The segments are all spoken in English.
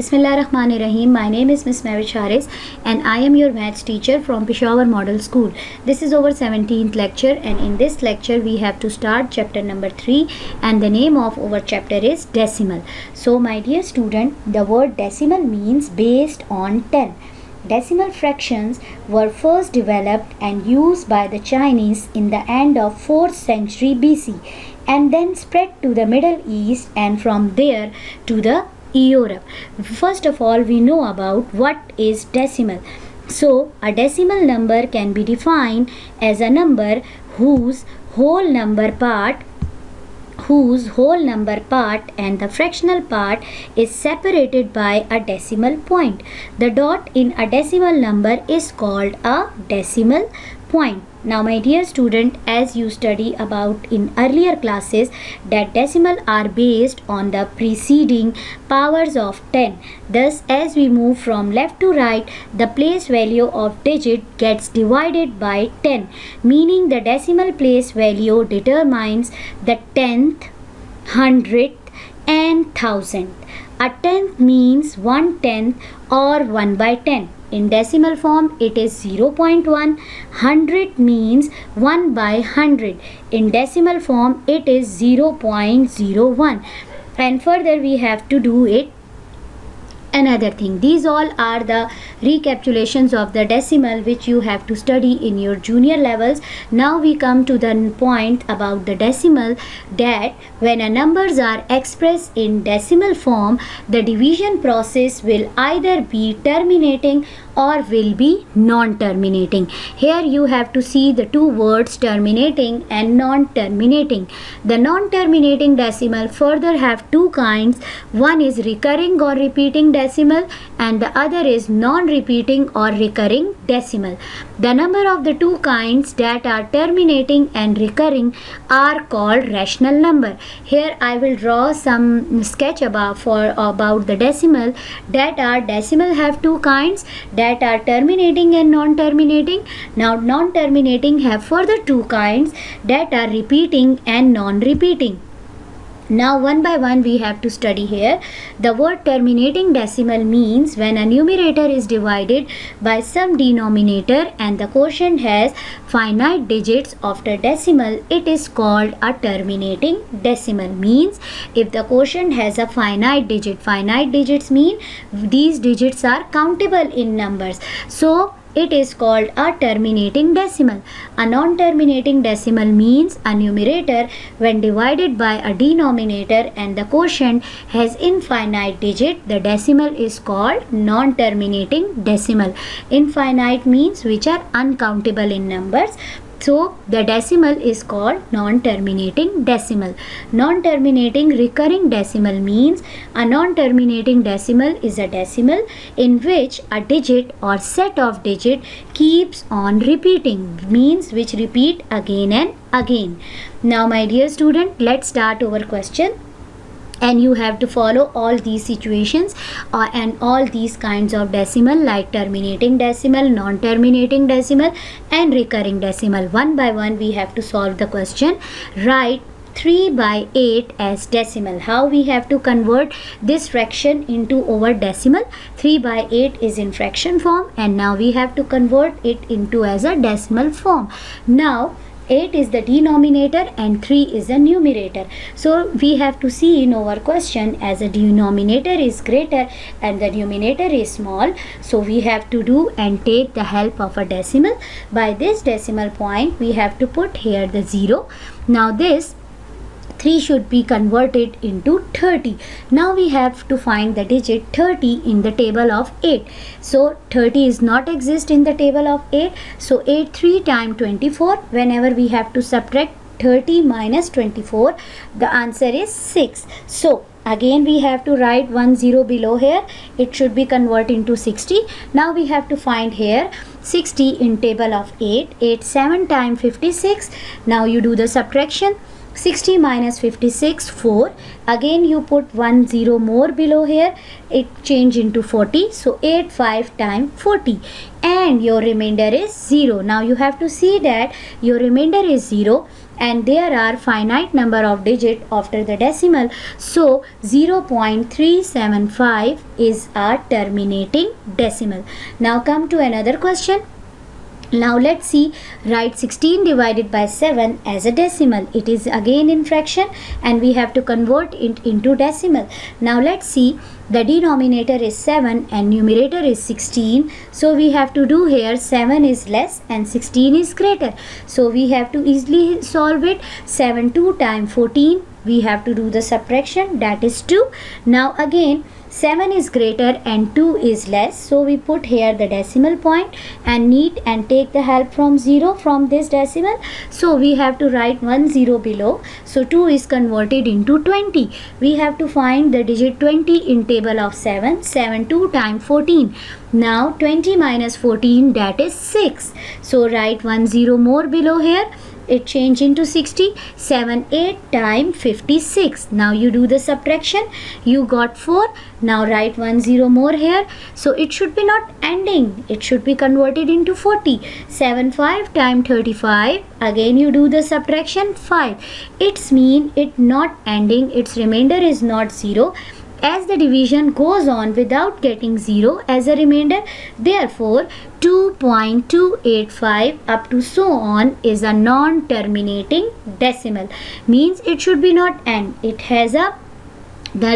Bismillahirrahmanirrahim. My name is Miss Mehwish Haris and I am your maths teacher from Peshawar Model School. This is our 17th lecture, and in this lecture we have to start chapter number 3, and the name of our chapter is decimal. So my dear student, the word decimal means based on 10. Decimal fractions were first developed and used by the Chinese in the end of 4th century BC and then spread to the Middle East and from there to the Europe. First of all, we know about what is decimal. So a decimal number can be defined as a number whose whole number part and the fractional part is separated by a decimal point. The dot in a decimal number is called a decimal point. Now my dear student, as you study about in earlier classes that decimal are based on the preceding powers of 10. Thus, as we move from left to right, the place value of digit gets divided by 10, meaning the decimal place value determines the 10th, 100th and 1000th. A tenth means 1/10 or 1 by 10. In decimal form, it is 0.1. 100 means 1 by 100. In decimal form, it is 0.01. And further, we have to do it another thing. These all are the recapitulations of the decimal which you have to study in your junior levels. Now we come to the point about the decimal, that when a numbers are expressed in decimal form, the division process will either be terminating or will be non-terminating. Here you have to see the two words terminating and non-terminating. The non-terminating decimal further have two kinds. One is recurring or repeating decimal and the other is non-repeating or recurring decimal. The number of the two kinds that are terminating and recurring are called rational number. Here I will draw some sketch about the decimal. That are decimal have two kinds, that are terminating and non-terminating. Now non-terminating have further two kinds, that are repeating and non-repeating. Now one by one we have to study here. The word terminating decimal means when a numerator is divided by some denominator and the quotient has finite digits after decimal, it is called a terminating decimal. Means if the quotient has a finite digits mean these digits are countable in numbers. So it is called a terminating decimal. A non-terminating decimal means a numerator when divided by a denominator and the quotient has infinite digit, the decimal is called non-terminating decimal. Infinite means which are uncountable in numbers. So the decimal is called non-terminating decimal. Non-terminating recurring decimal means a non-terminating decimal is a decimal in which a digit or set of digit keeps on repeating, means which repeat again and again. Now my dear student, let's start our question. And you have to follow all these situations and all these kinds of decimal like terminating decimal, non-terminating decimal and recurring decimal. One by one we have to solve the question. Write 3 by 8 as decimal. How we have to convert this fraction into our decimal? 3 by 8 is in fraction form and now we have to convert it into as a decimal form. Now 8 is the denominator and 3 is the numerator. So we have to see in our question as the denominator is greater and the numerator is small. So we have to do and take the help of a decimal. By this decimal point we have to put here the 0. Now this 3 should be converted into 30. Now we have to find the digit 30 in the table of 8. So 30 is not exist in the table of 8. So 8 3 times 24. Whenever we have to subtract 30 minus 24, the answer is 6. So again we have to write 1 0 below here. It should be converted into 60. Now we have to find here 60 in table of 8. 8 7 times 56. Now you do the subtraction. 60 minus 56, 4. Again you put 1 0 more below here. It change into 40. So 8 5 times 40. And your remainder is 0. Now you have to see that your remainder is 0 and there are finite number of digits after the decimal, so 0.375 is a terminating decimal. Now come to another question. Now let's see, write 16 divided by 7 as a decimal. It is again in fraction and we have to convert it into decimal. Now let's see, the denominator is 7 and numerator is 16. So we have to do here 7 is less and 16 is greater. So we have to easily solve it. 7 2 times 14. We have to do the subtraction, that is 2. Now again 7 is greater and 2 is less, so we put here the decimal point and take the help from 0 from this decimal. So we have to write 1 0 below. So 2 is converted into 20. We have to find the digit 20 in table of 7. 7 2 times 14. Now 20 minus 14, that is 6. So write 1 0 more below here. It changed into 60. 7 8 times 56. Now you do the subtraction. You got 4. Now write 1 0 more here. So it should be not ending. It should be converted into 40. 7 5 times 35. Again you do the subtraction. 5. It's mean it not ending. Its remainder is not 0. As the division goes on without getting 0 as a remainder, therefore 2.285 up to so on is a non-terminating decimal. Means it should be not end. It has the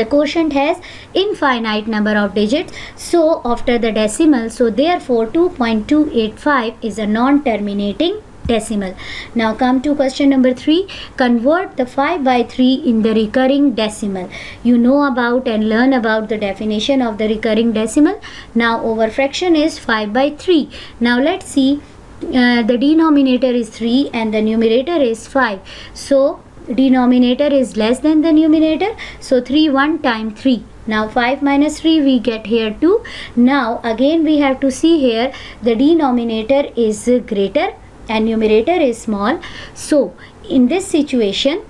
quotient has infinite number of digits, so after the decimal, so therefore 2.285 is a non-terminating decimal. Now come to question number 3. Convert the 5 by 3 in the recurring decimal. You know about and learn about the definition of the recurring decimal. Now our fraction is 5 by 3. Now let's see, the denominator is 3 and the numerator is 5. So denominator is less than the numerator. So 3 1 times 3. Now 5 minus 3 we get here 2. Now again we have to see here the denominator is greater and numerator is small. So in this situation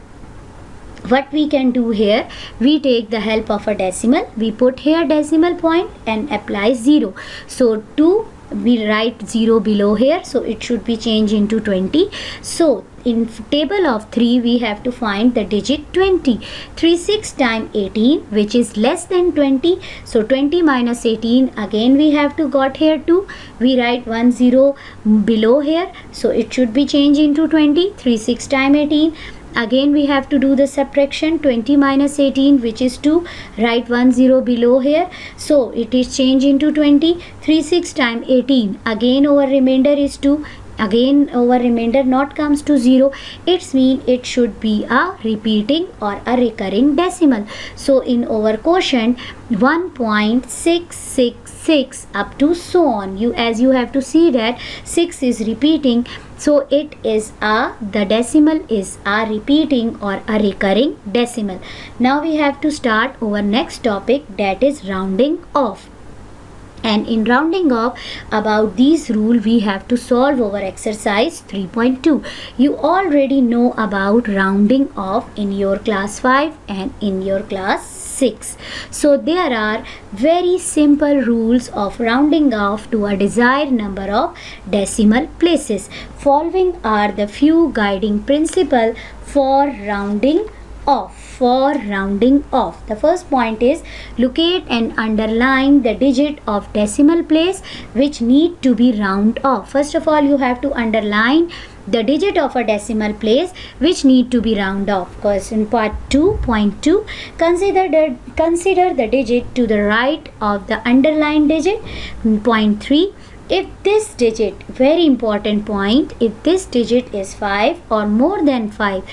what we can do here, we take the help of a decimal. We put here decimal point and apply 0. So 2, we write 0 below here, so it should be changed into 20. So in table of 3 we have to find the digit 20. 3 6 times 18, which is less than 20. So 20 minus 18, again we have to got here 2. We write 1 0 below here, so it should be changed into 20. 3 6 times 18. Again we have to do the subtraction. 20 minus 18, which is 2. Write 1 0 below here, so it is changed into 20. 3 6 times 18. Again our remainder is 2. Again our remainder not comes to 0. It's mean it should be a repeating or a recurring decimal. So in our quotient 1.666 up to so on. You have to see that 6 is repeating, so it is the decimal is a repeating or a recurring decimal. Now we have to start our next topic, that is rounding off. And in rounding off, about these rule we have to solve our exercise 3.2. You already know about rounding off in your class 5 and in your class 6. So there are very simple rules of rounding off to a desired number of decimal places. Following are the few guiding principles for rounding off. The first point is locate and underline the digit of decimal place which need to be round off. First of all, you have to underline the digit of a decimal place which need to be round off. Question part 2.2, consider the digit to the right of the underlined digit. Point 3, if this digit, very important point, if this digit is 5 or more than 5,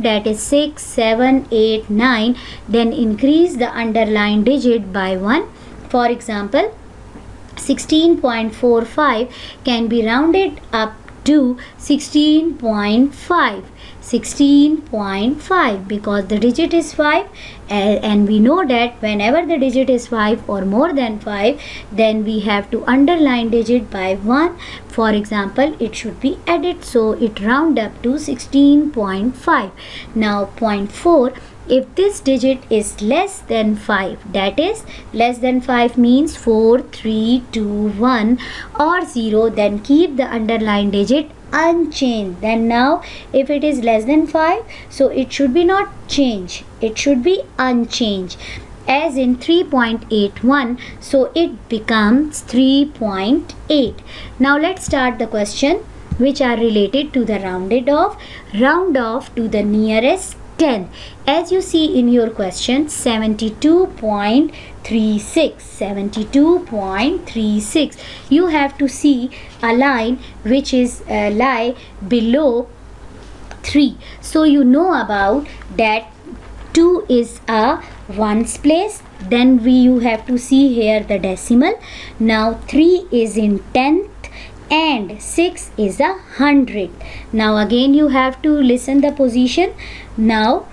that is 6, 7, 8, 9, then increase the underlined digit by 1. For example, 16.45 can be rounded up to 16.5. Because the digit is 5 and we know that whenever the digit is 5 or more than 5, then we have to underline digit by 1. For example, it should be added, so it round up to 16.5. Now point 4, if this digit is less than 5, that is less than 5 means 4, 3, 2, 1 or 0, then keep the underlined digit unchanged. Then now if it is less than 5, so it should be not change, it should be unchanged. As in 3.81, so it becomes 3.8. Now let's start the question which are related to the rounded off. Round off to the nearest 10. As you see in your question, 72.36, 72.36. You have to see a line which is lie below 3. So you know about that 2 is a ones place. Then you have to see here the decimal. Now 3 is in 10th and 6 is a 100th. Now again you have to listen the position. Now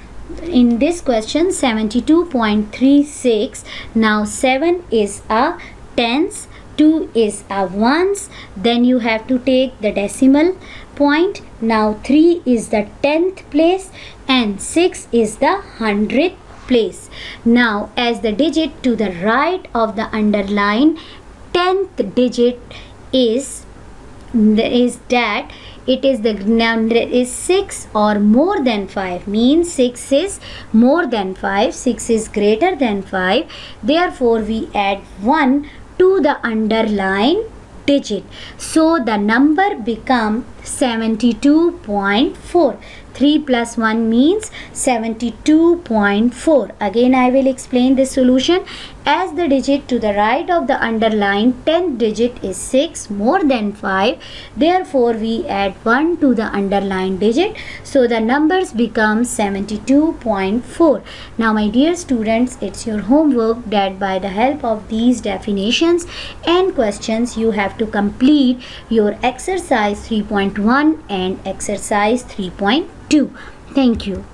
in this question 72.36, now 7 is a tens, 2 is a ones, then you have to take the decimal point. Now 3 is the 10th place and 6 is the 100th place. Now as the digit to the right of the underline 10th digit is that it is the number is 6 or more than 5, means 6 is more than 5, 6 is greater than 5. Therefore we add 1 to the underline digit, so the number become 72.4. 3 plus 1 means 72.4. Again I will explain this solution. As the digit to the right of the underline 10th digit is 6 more than 5, therefore we add 1 to the underline digit, so the numbers become 72.4. Now my dear students, it's your homework that by the help of these definitions and questions you have to complete your exercise 3.1 and exercise 3.2. Thank you.